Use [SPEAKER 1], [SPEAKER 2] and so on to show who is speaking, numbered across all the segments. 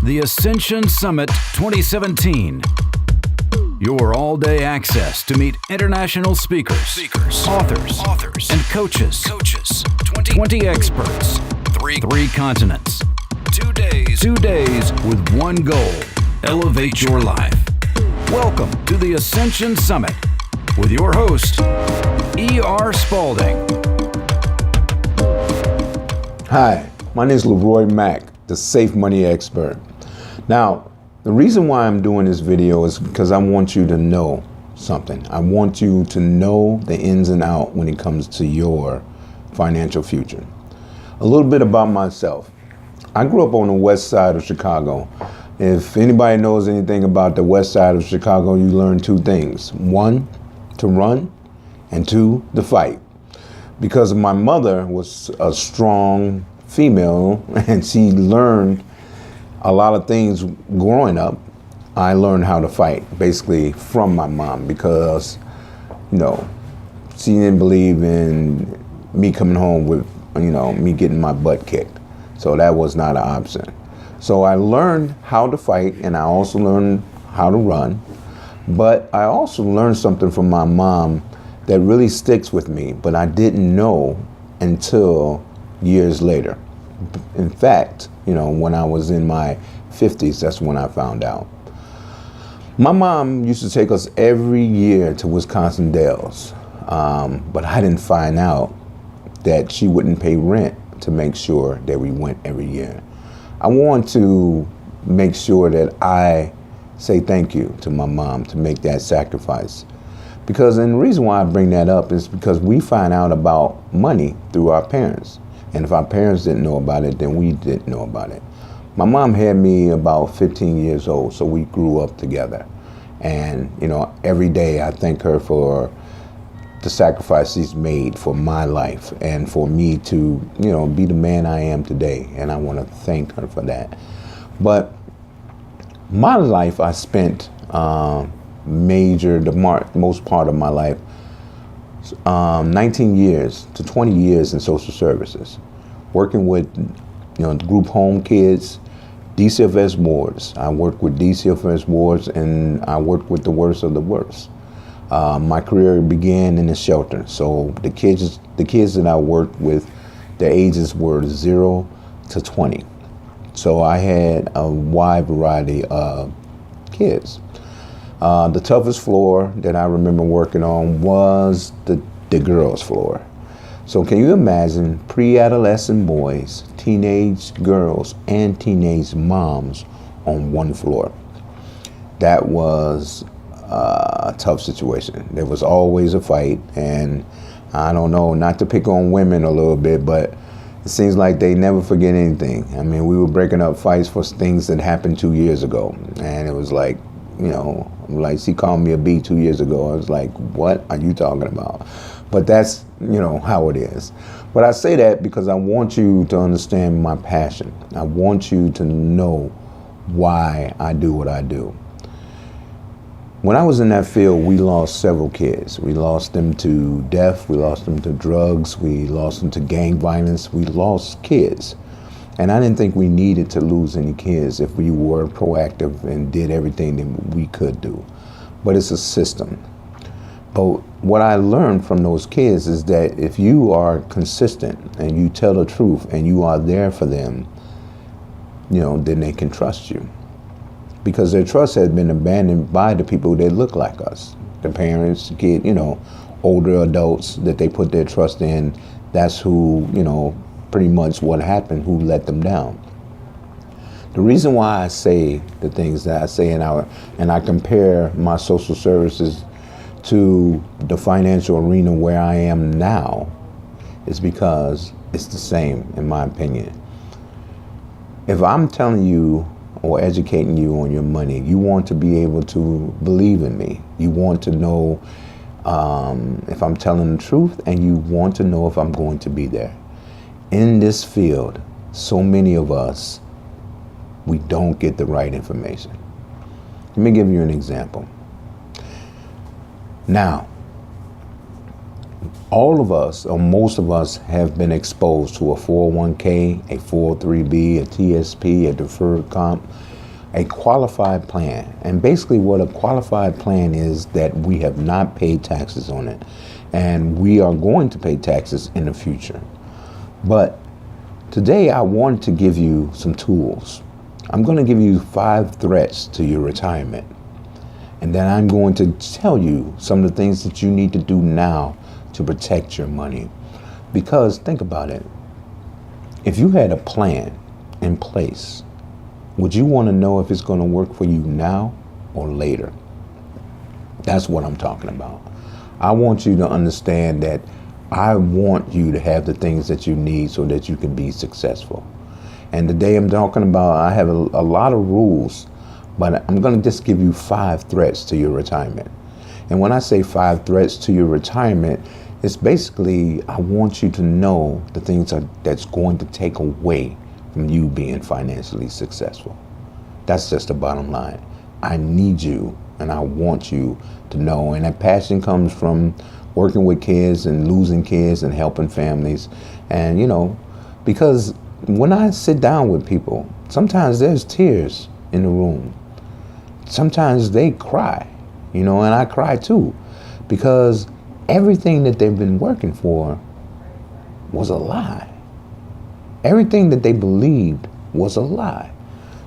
[SPEAKER 1] The Ascension Summit 2017. Your all-day access to meet international speakers, authors, and coaches. 20 experts, three continents. 2 days. 2 days with one goal: elevate your life. Welcome to the Ascension Summit with your host, E.R. Spalding.
[SPEAKER 2] Hi, my name is LaRoy Mack, the Safe Money Expert. Now, the reason why I'm doing this video is because I want you to know something. I want you to know the ins and outs when it comes to your financial future. A little bit about myself. I grew up on the west side of Chicago. If anybody knows anything about the west side of Chicago, you learn two things. One, to run, and two, to fight. Because my mother was a strong female and she learned a lot of things growing up. I learned how to fight basically from my mom because, she didn't believe in me coming home with, me getting my butt kicked. So that was not an option. So I learned how to fight and I also learned how to run. But I also learned something from my mom that really sticks with me, but I didn't know until years later. In fact, when I was in my 50s, that's when I found out. My mom used to take us every year to Wisconsin Dells, but I didn't find out that she wouldn't pay rent to make sure that we went every year. I want to make sure that I say thank you to my mom to make that sacrifice. And the reason why I bring that up is because we find out about money through our parents. And if our parents didn't know about it, then we didn't know about it. My mom had me about 15 years old, so we grew up together. And, every day I thank her for the sacrifice she's made for my life and for me to, be the man I am today. And I want to thank her for that. But my life, I spent most part of my life, 19 years to 20 years in social services, working with group home kids, DCFS wards. I worked with DCFS wards and I worked with the worst of the worst. My career began in a shelter. So the kids that I worked with, their ages were 0 to 20. So I had a wide variety of kids. The toughest floor that I remember working on was the girls' floor. So can you imagine pre-adolescent boys, teenage girls, and teenage moms on one floor? That was a tough situation. There was always a fight, and I don't know, not to pick on women a little bit, but it seems like they never forget anything. I mean, we were breaking up fights for things that happened 2 years ago, and it was like, like she called me a B 2 years ago. I was like, what are you talking about? But that's, how it is. But I say that because I want you to understand my passion. I want you to know why I do what I do. When I was in that field, we lost several kids. We lost them to death. We lost them to drugs. We lost them to gang violence. We lost kids. And I didn't think we needed to lose any kids if we were proactive and did everything that we could do. But it's a system. But what I learned from those kids is that if you are consistent and you tell the truth and you are there for them, then they can trust you. Because their trust has been abandoned by the people that look like us. The parents, the kid, older adults that they put their trust in. That's who, pretty much what happened, who let them down. The reason why I say the things that I say and I compare my social services to the financial arena where I am now is because it's the same, in my opinion. If I'm telling you or educating you on your money, you want to be able to believe in me. You want to know if I'm telling the truth, and you want to know if I'm going to be there. In this field, so many of us, we don't get the right information. Let me give you an example. Now, all of us, or most of us, have been exposed to a 401k, a 403b, a TSP, a deferred comp, A qualified plan. And basically what a qualified plan is that we have not paid taxes on it. And we are going to pay taxes in the future. But today I want to give you some tools. I'm going to give you 5 threats to your retirement. And then I'm going to tell you some of the things that you need to do now to protect your money. Because think about it. If you had a plan in place, would you want to know if it's going to work for you now or later? That's what I'm talking about. I want you to understand that I want you to have the things that you need so that you can be successful. And today I'm talking about, I have a lot of rules, but I'm going to just give you 5 threats to your retirement. And when I say 5 threats to your retirement, it's basically, I want you to know the things that's going to take away from you being financially successful. That's just the bottom line. I need you and I want you to know. And that passion comes from working with kids and losing kids and helping families. And, because when I sit down with people, sometimes there's tears in the room. Sometimes they cry, and I cry too, because everything that they've been working for was a lie. Everything that they believed was a lie.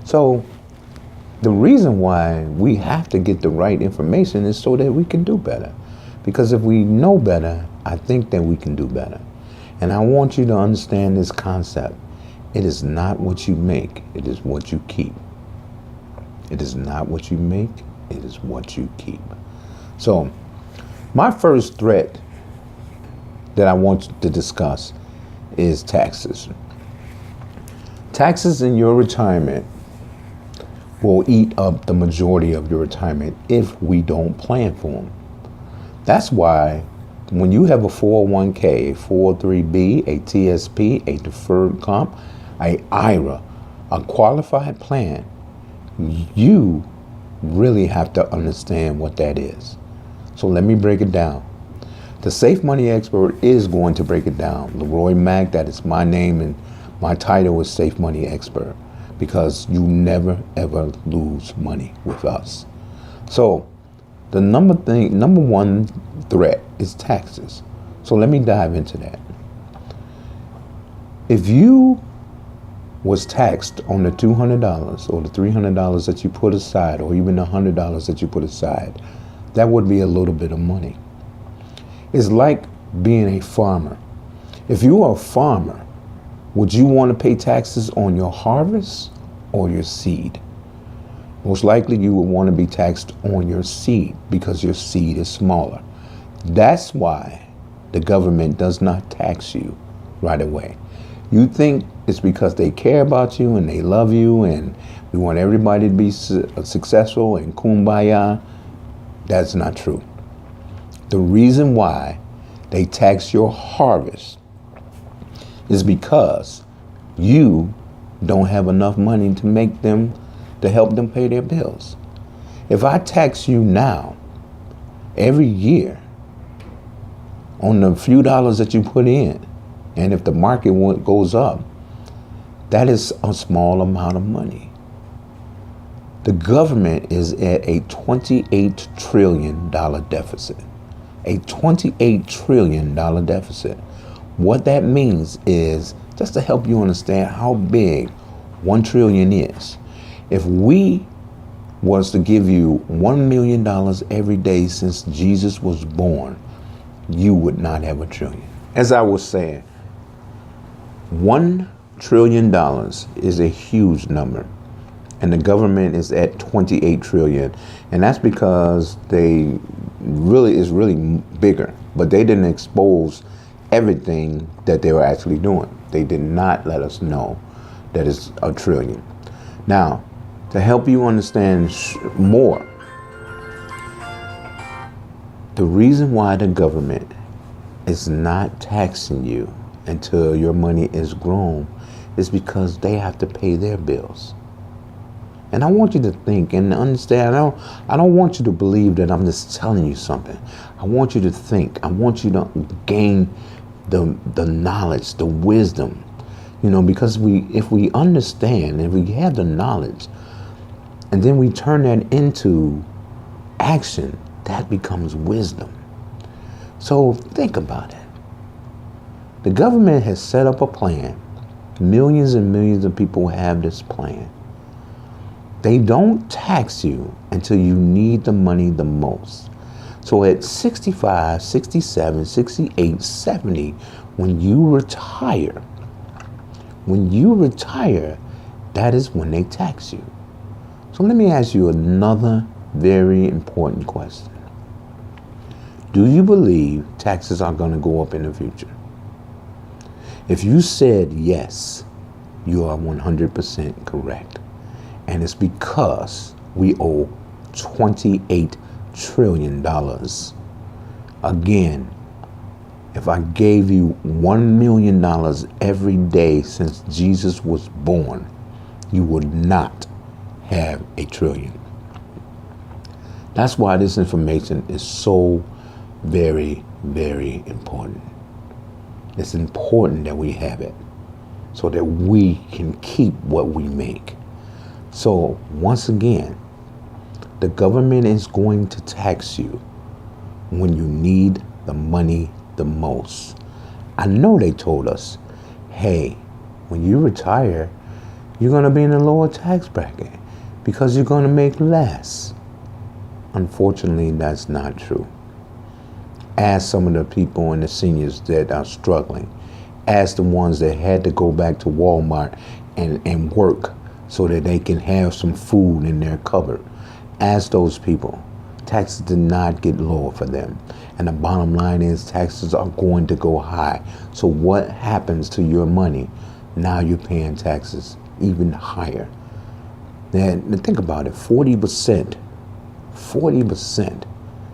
[SPEAKER 2] So the reason why we have to get the right information is so that we can do better. Because if we know better, I think that we can do better. And I want you to understand this concept. It is not what you make, it is what you keep. It is not what you make, it is what you keep. So my first threat that I want to discuss is taxes. Taxes in your retirement will eat up the majority of your retirement if we don't plan for them. That's why when you have a 401k, a 403b, a TSP, a deferred comp, a IRA, a qualified plan, you really have to understand what that is. So let me break it down. The Safe Money Expert is going to break it down. LaRoy Mack, that is my name, and my title is Safe Money Expert, because you never ever lose money with us. So the number 1 threat is taxes. So let me dive into that. If you was taxed on the $200 or the $300 that you put aside, or even the $100 that you put aside, that would be a little bit of money. It's like being a farmer. If you are a farmer, would you want to pay taxes on your harvest or your seed? Most likely you would want to be taxed on your seed because your seed is smaller. That's why the government does not tax you right away. You think it's because they care about you and they love you and we want everybody to be successful and kumbaya. That's not true. The reason why they tax your harvest is because you don't have enough money to help them pay their bills. If I tax you now, every year, on the few dollars that you put in, and if the market goes up, that is a small amount of money. The government is at a $28 trillion deficit. A $28 trillion deficit. What that means is, just to help you understand how big 1 trillion is. If we was to give you $1 million every day since Jesus was born, you would not have a trillion. As I was saying, $1 trillion is a huge number. And the government is at 28 trillion. And that's because they is really bigger. But they didn't expose everything that they were actually doing. They did not let us know that it's a trillion. Now, to help you understand more, the reason why the government is not taxing you until your money is grown is because they have to pay their bills. And I want you to think and understand. I don't want you to believe that I'm just telling you something. I want you to think. I want you to gain the knowledge, the wisdom. Because if we understand, if we have the knowledge, and then we turn that into action, that becomes wisdom. So think about it. The government has set up a plan. Millions and millions of people have this plan. They don't tax you until you need the money the most. So at 65, 67, 68, 70, when you retire, that is when they tax you. So let me ask you another very important question. Do you believe taxes are going to go up in the future? If you said yes, you are 100% correct. And it's because we owe $28 trillion. Again, if I gave you $1 million every day since Jesus was born, you would not have $1 trillion. That's why this information is so very, very important. It's important that we have it so that we can keep what we make. So once again, the government is going to tax you when you need the money the most. I know they told us, hey, when you retire, you're going to be in a lower tax bracket because you're going to make less. Unfortunately, that's not true. Ask some of the people and the seniors that are struggling. Ask the ones that had to go back to Walmart and work so that they can have some food in their cupboard. Ask those people. Taxes did not get lower for them. And the bottom line is taxes are going to go high. So what happens to your money? Now you're paying taxes even higher. Now think about it, 40%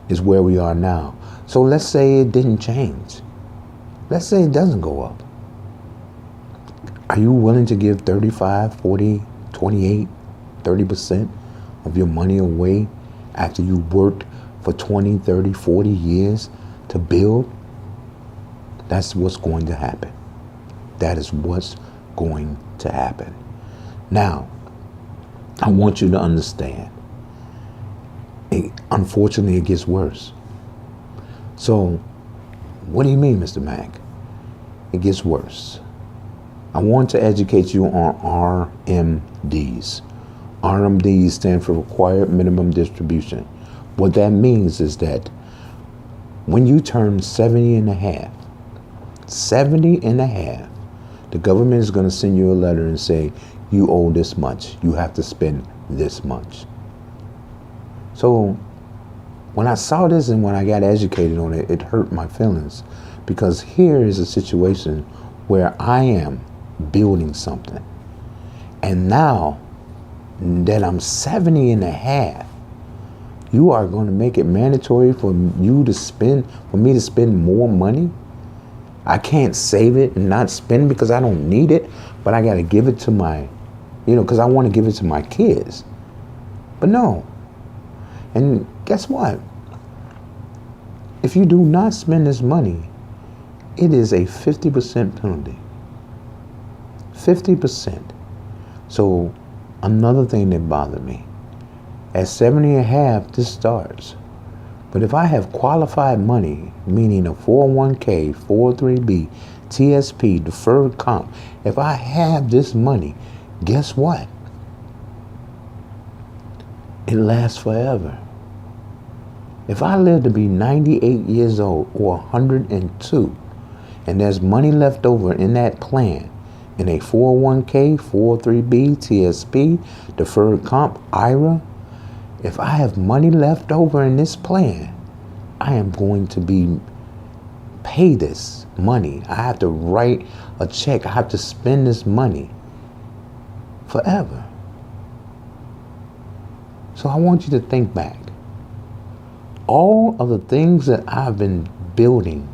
[SPEAKER 2] is where we are now. So let's say it didn't change. Let's say it doesn't go up. Are you willing to give 35, 40, 28, 30% of your money away after you worked for 20, 30, 40 years to build? That's what's going to happen. That is what's going to happen. Now, I want you to understand. Unfortunately, it gets worse. So, what do you mean, Mr. Mack? It gets worse. I want to educate you on RMDs. RMDs stand for Required Minimum Distribution. What that means is that when you turn 70 and a half, the government is going to send you a letter and say, you owe this much. You have to spend this much. So when I saw this and when I got educated on it, it hurt my feelings, because here is a situation where I am building something. And now that I'm 70 and a half, you are going to make it mandatory for me to spend more money? I can't save it and not spend because I don't need it, but I got to give it to because I want to give it to my kids. But no. And guess what? If you do not spend this money, it is a 50% penalty. 50%. So another thing that bothered me, at 70 and a half, this starts. But if I have qualified money, meaning a 401k, 403b, TSP, deferred comp, if I have this money, guess what? It lasts forever. If I live to be 98 years old or 102, and there's money left over in that plan, in a 401k, 403b, TSP, deferred comp, IRA, if I have money left over in this plan, I am going to pay this money. I have to write a check. I have to spend this money forever. So I want you to think back. All of the things that I've been building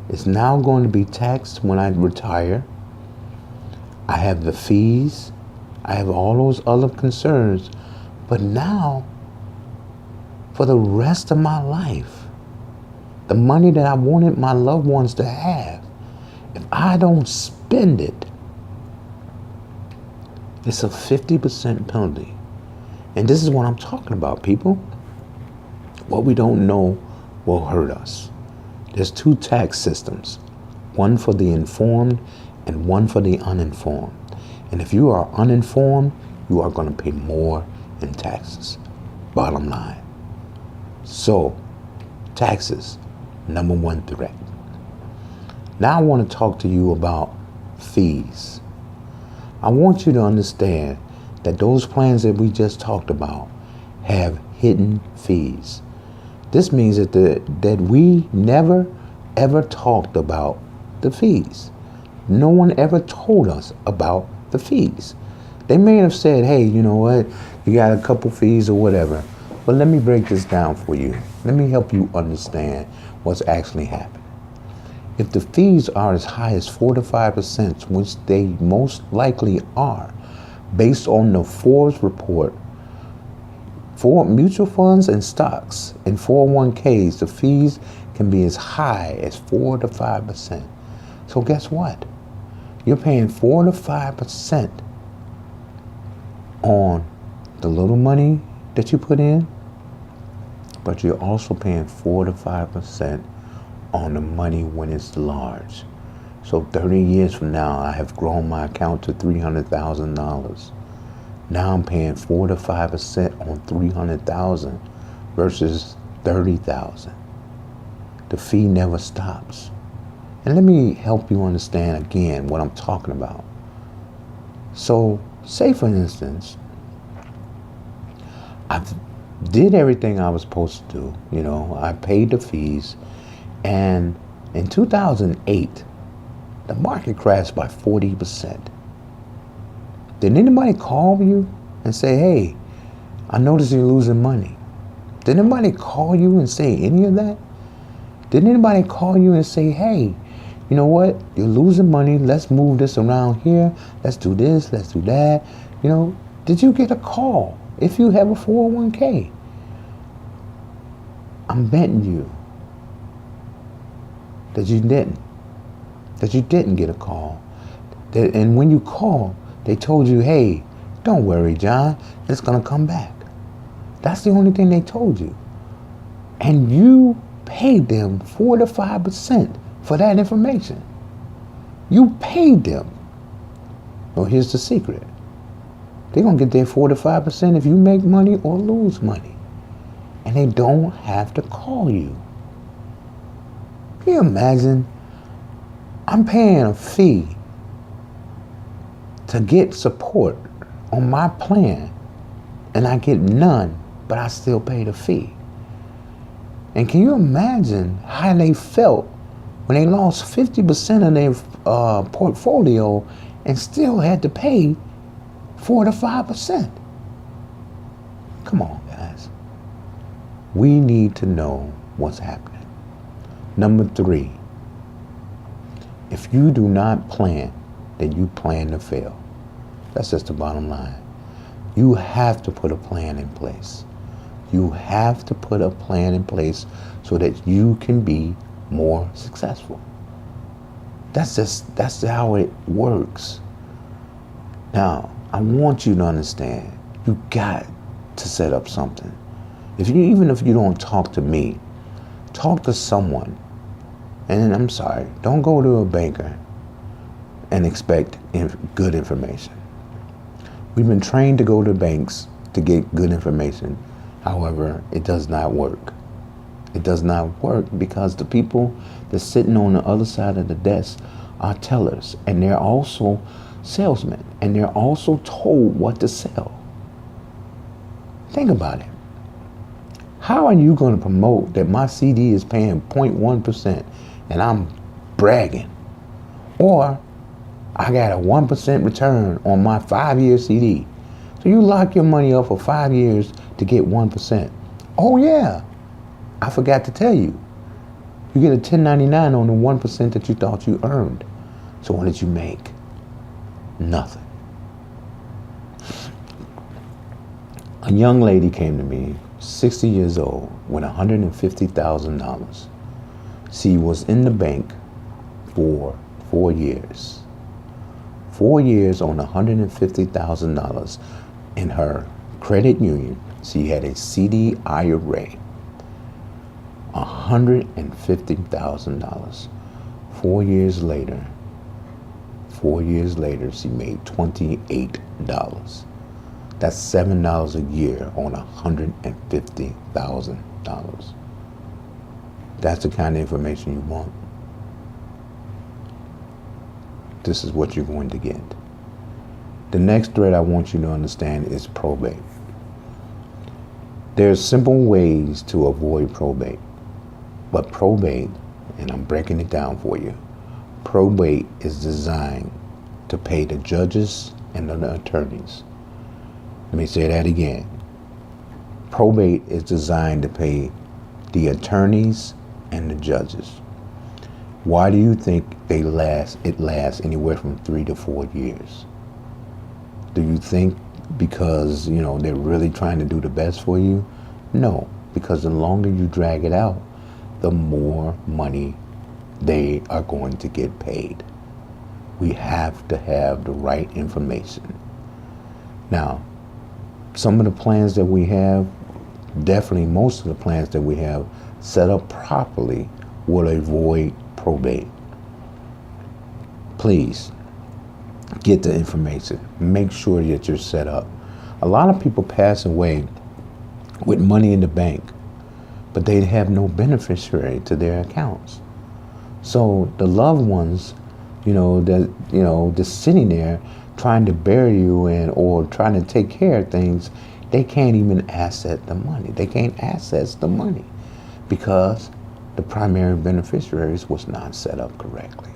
[SPEAKER 2] is now going to be taxed when I retire. I have the fees. I have all those other concerns. But now, for the rest of my life, the money that I wanted my loved ones to have, if I don't spend it, it's a 50% penalty. And this is what I'm talking about, people. What we don't know will hurt us. There's two tax systems, one for the informed and one for the uninformed. And if you are uninformed, you are going to pay more in taxes. Bottom line. So, taxes, number one threat. Now I want to talk to you about fees. I want you to understand that those plans that we just talked about have hidden fees. This means that we never ever talked about the fees. No one ever told us about the fees. They may have said, hey, you know what, you got a couple fees or whatever, but let me break this down for you. Let me help you understand what's actually happening. If the fees are as high as 4 to 5%, which they most likely are, based on the Forbes report, for mutual funds and stocks and 401ks, the fees can be as high as 4 to 5%. So guess what? You're paying 4 to 5% on the little money that you put in, but you're also paying 4 to 5% on the money when it's large. So 30 years from now, I have grown my account to $300,000. Now I'm paying 4 to 5% on $300,000 versus $30,000. The fee never stops. And let me help you understand again what I'm talking about. So, say for instance, I did everything I was supposed to do. You know, I paid the fees, and in 2008, the market crashed by 40%. Did anybody call you and say, hey, I noticed you're losing money? Did anybody call you and say any of that? Did anybody call you and say, hey, you know what, you're losing money, let's move this around here, let's do this, let's do that? You know, did you get a call if you have a 401k? I'm betting you that you didn't get a call. And when you called, they told you, hey, don't worry, John, it's gonna come back. That's the only thing they told you. And you paid them 4 to 5% for that information. You paid them. Well, here's the secret. They're gonna get their 4 to 5% if you make money or lose money. And they don't have to call you. Can you imagine? I'm paying a fee to get support on my plan, and I get none, but I still pay the fee. And can you imagine how they felt when they lost 50% of their portfolio and still had to pay 4 to 5%? Come on, guys. We need to know what's happening. Number 3, if you do not plan, then you plan to fail. That's just the bottom line. You have to put a plan in place. You have to put a plan in place so that you can be more successful. That's how it works. Now, I want you to understand, you got to set up something. Even if you don't talk to me, talk to someone. And I'm sorry, don't go to a banker and expect good information. We've been trained to go to banks to get good information. However, it does not work. It does not work because the people that's sitting on the other side of the desk are tellers, and they're also salesmen, and they're also told what to sell. Think about it. How are you going to promote that my CD is paying 0.1% and I'm bragging? Or I got a 1% return on my 5-year CD. So you lock your money up for 5 years to get 1%. Oh yeah, I forgot to tell you. You get a 1099 on the 1% that you thought you earned. So what did you make? Nothing. A young lady came to me, 60 years old, with $150,000. She was in the bank for 4 years. 4 years on $150,000 in her credit union. So you had a CD IRA, $150,000. 4 years later, she made $28. That's $7 a year on $150,000. That's the kind of information you want. This is what you're going to get. The next thread I want you to understand is probate. There's simple ways to avoid probate, but probate, and I'm breaking it down for you, probate is designed to pay the judges and the attorneys. Let me say that again. Probate is designed to pay the attorneys and the judges. Why do you think it lasts anywhere from 3 to 4 years? Do you think because, they're really trying to do the best for you? No, because the longer you drag it out, the more money they are going to get paid. We have to have the right information. Now, some of the plans that we have, definitely most of the plans that we have set up properly will avoid probate. Please get the information. Make sure that you're set up. A lot of people pass away with money in the bank, but they have no beneficiary to their accounts. So the loved ones, just sitting there trying to bury you or trying to take care of things, they can't even access the money. They can't access the money because the primary beneficiaries was not set up correctly.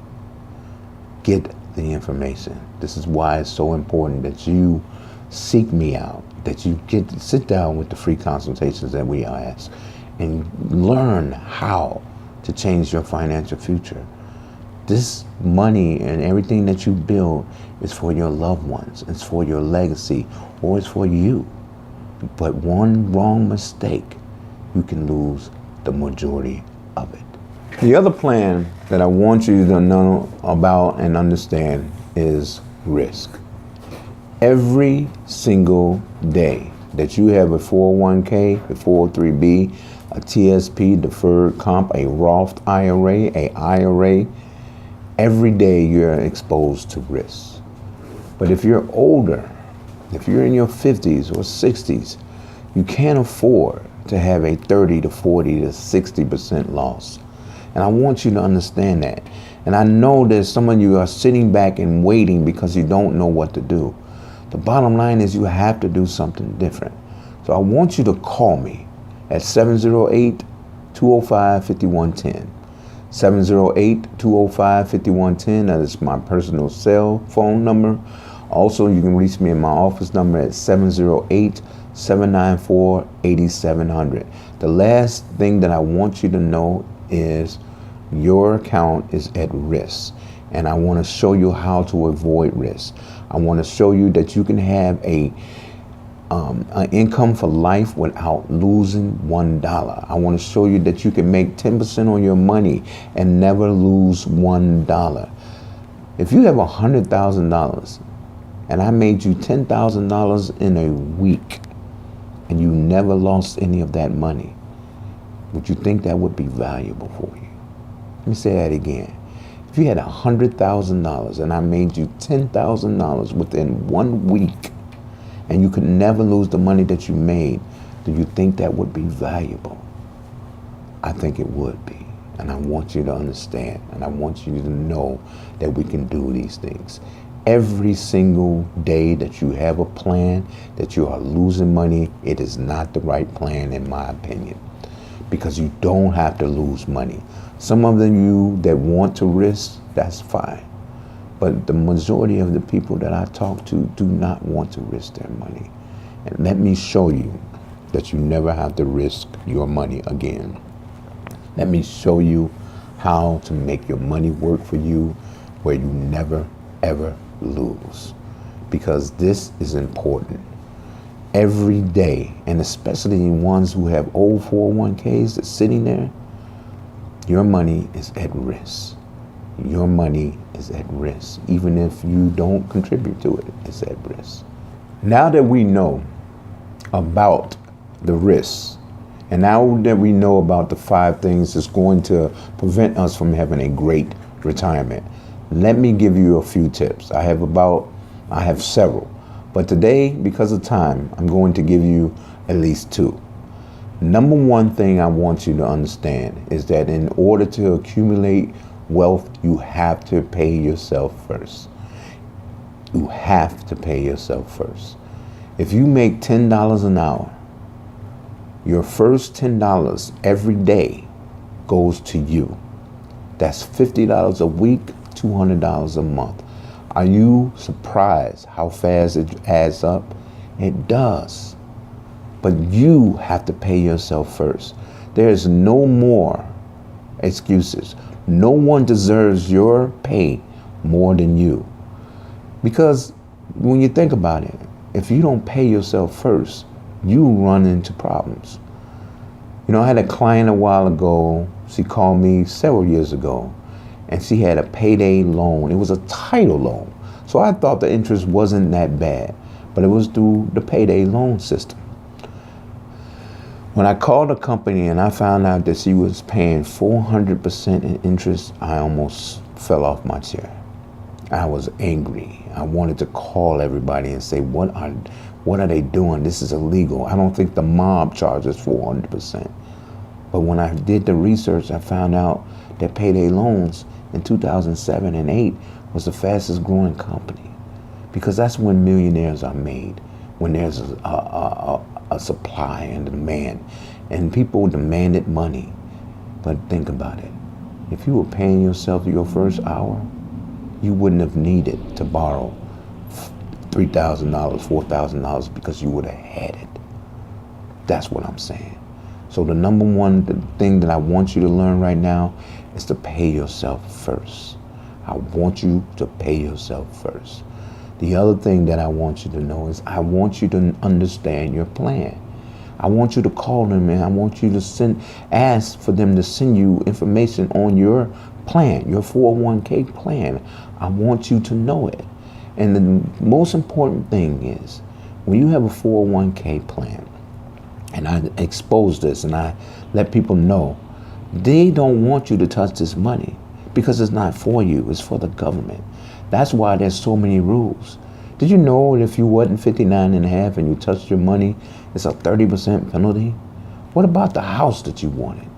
[SPEAKER 2] Get the information. This is why it's so important that you seek me out, that you sit down with the free consultations that we ask and learn how to change your financial future. This money and everything that you build is for your loved ones. It's for your legacy, or it's for you. But one wrong mistake, you can lose the majority of it. The other plan that I want you to know about and understand is risk. Every single day that you have a 401k, a 403b, a TSP, deferred comp, a Roth IRA, a IRA, every day you're exposed to risks. But if you're older, if you're in your 50s or 60s, you can't afford to have a 30 to 40 to 60% loss. And I want you to understand that. And I know that some of you are sitting back and waiting because you don't know what to do. The bottom line is you have to do something different. So I want you to call me at 708-205-5110. 708-205-5110. That is my personal cell phone number. Also, you can reach me in my office number at 708-794-8700. The last thing that I want you to know is your account is at risk. And I want to show you how to avoid risk. I want to show you that you can have an income for life without losing $1. I want to show you that you can make 10% on your money and never lose $1. If you have $100,000 and I made you $10,000 in a week and you never lost any of that money, would you think that would be valuable for you? Let me say that again. If you had $100,000 and I made you $10,000 within 1 week and you could never lose the money that you made, do you think that would be valuable? I think it would be. And I want you to understand, and I want you to know that we can do these things. Every single day that you have a plan that you are losing money, it is not the right plan in my opinion, because you don't have to lose money. Some of you that want to risk, that's fine. But the majority of the people that I talk to do not want to risk their money. And let me show you that you never have to risk your money again. Let me show you how to make your money work for you where you never, ever lose. Because this is important. Every day, and especially ones who have old 401ks that's sitting there, your money is at risk. Your money is at risk. Even if you don't contribute to it, it's at risk. Now that we know about the risks. And now that we know about the 5 things that's going to prevent us from having a great retirement, let me give you a few tips. I have several, but today, because of time, I'm going to give you at least 2. Number 1 thing I want you to understand is that in order to accumulate wealth, you have to pay yourself first. You have to pay yourself first. If you make $10 an hour, your first $10 every day goes to you. That's $50 a week, $200 a month. Are you surprised how fast it adds up? It does. But you have to pay yourself first. There's no more excuses. No one deserves your pay more than you. Because when you think about it, if you don't pay yourself first, you run into problems. You know, I had a client a while ago. She called me several years ago, and she had a payday loan. It was a title loan. So I thought the interest wasn't that bad, but it was through the payday loan system. When I called the company and I found out that she was paying 400% in interest, I almost fell off my chair. I was angry. I wanted to call everybody and say, what are they doing? This is illegal. I don't think the mob charges 400%. But when I did the research, I found out that payday loans in 2007 and 8 was the fastest growing company, because that's when millionaires are made, when there's a supply and demand, and people demanded money. But think about it. If you were paying yourself your first hour, you wouldn't have needed to borrow $3,000, $4,000, because you would have had it. That's what I'm saying. So the number 1 thing that I want you to learn right now is to pay yourself first. I want you to pay yourself first. The other thing that I want you to know is I want you to understand your plan. I want you to call them and I want you to ask for them to send you information on your plan, your 401k plan. I want you to know it. And the most important thing is, when you have a 401k plan, and I expose this and I let people know, they don't want you to touch this money because it's not for you, it's for the government. That's why there's so many rules. Did you know that if you wasn't 59 and a half and you touched your money, it's a 30% penalty? What about the house that you wanted?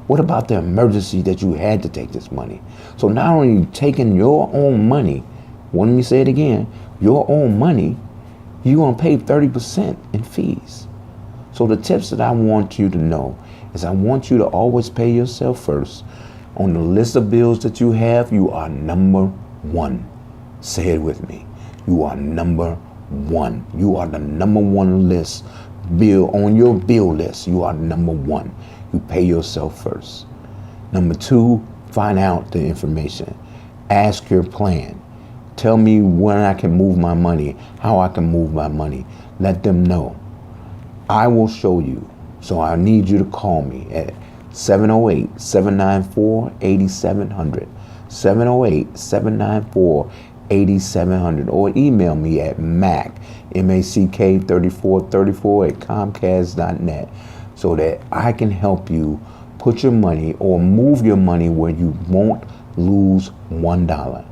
[SPEAKER 2] What about the emergency that you had to take this money? So not only are you taking your own money, let me say it again, your own money, you're going to pay 30% in fees. So the tips that I want you to know is I want you to always pay yourself first. On the list of bills that you have, you are number 1. Say it with me. You are number 1. You are the number 1 list bill on your bill list. You are number 1. You pay yourself first. Number 2, find out the information. Ask your plan. Tell me when I can move my money, how I can move my money. Let them know. I will show you. So I need you to call me at 708-794-8700. 708-794-8700. Or email me at mack3434@comcast.net, so that I can help you put your money or move your money where you won't lose $1.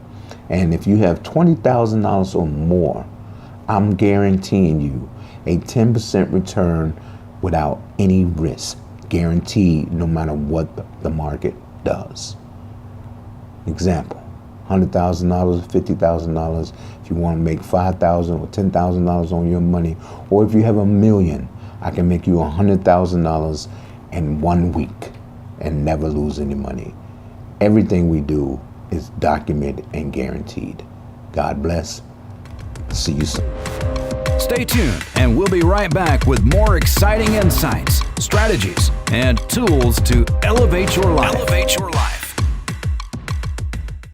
[SPEAKER 2] And if you have $20,000 or more, I'm guaranteeing you a 10% return without any risk. Guaranteed, no matter what the market does. Example, $100,000, $50,000. If you want to make $5,000 or $10,000 on your money, or if you have $1 million, I can make you $100,000 in 1 week and never lose any money. Everything we do is documented and guaranteed. God bless. See you soon.
[SPEAKER 1] Stay tuned, and we'll be right back with more exciting insights, strategies, and tools to elevate your life.